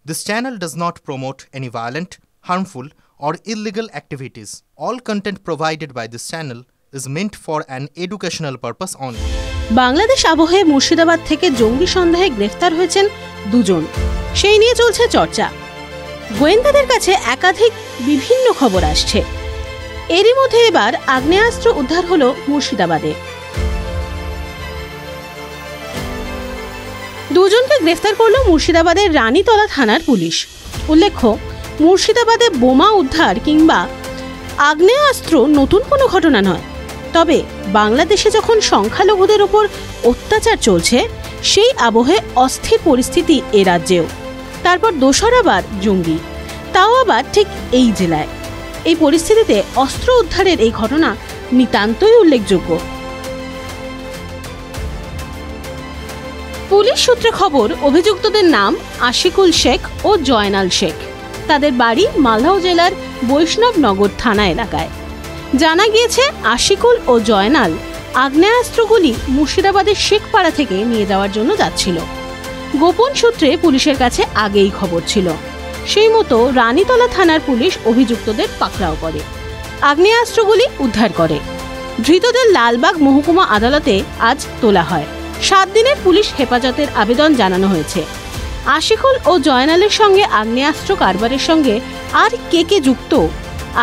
This channel does not promote any violent, harmful, or illegal activities. All content provided by this channel is meant for an educational purpose only. Bangladesh আবহে মুর্শিদাবাদ থেকে জঙ্গি সন্দেহে গ্রেফতার হয়েছেন দুজন। সেই নিয়ে চলছে চর্চা। গোয়েন্দাদের কাছে একাধিক বিভিন্ন খবর আসছে। এরই মধ্যে এবার আগ্নেয়াস্ত্র উদ্ধার হলো মুর্শিদাবাদে। দুজনকে গ্রেফতার করল মুর্শিদাবাদের রানীতলা থানার পুলিশ। উল্লেখ্য, মুর্শিদাবাদে বোমা উদ্ধার কিংবা আগ্নেয়াস্ত্র নতুন কোনো ঘটনা নয়। তবে বাংলাদেশে যখন সংখ্যালঘুদের ওপর অত্যাচার চলছে, সেই আবহে অস্থির পরিস্থিতি এ রাজ্যেও। তারপর দোসর আবার জঙ্গি, তাও আবার ঠিক এই জেলায়। এই পরিস্থিতিতে অস্ত্র উদ্ধারের এই ঘটনা নিতান্তই উল্লেখযোগ্য। পুলিশ সূত্রে খবর, অভিযুক্তদের নাম আশিকুল শেখ ও জয়নাল শেখ। তাদের বাড়ি মালদহ জেলার বৈষ্ণবনগর থানা এলাকায়। জানা গিয়েছে, আশিকুল ও জয়নাল আগ্নেয়াস্ত্রগুলি মুর্শিদাবাদের শেখপাড়া থেকে নিয়ে যাওয়ার জন্য যাচ্ছিল। গোপন সূত্রে পুলিশের কাছে আগেই খবর ছিল। সেই মতো রানীতলা থানার পুলিশ অভিযুক্তদের পাকড়াও করে, আগ্নেয়াস্ত্রগুলি উদ্ধার করে। ধৃতদের লালবাগ মহকুমা আদালতে আজ তোলা হয়। 7 দিনের পুলিশ হেফাজতের আবেদন জানানো হয়েছে। আশিকুল ও জয়নালের সঙ্গে আগ্নেয়াস্ত্র কারবারের সঙ্গে আর কে যুক্ত,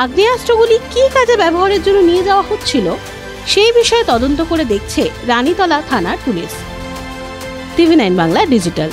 আগ্নেয়াস্ত্রগুলি কী কাজে ব্যবহারের জন্য নিয়ে যাওয়া হচ্ছিল, সেই বিষয়ে তদন্ত করে দেখছে রানীতলা থানার পুলিশ। TV9 Bangla digital.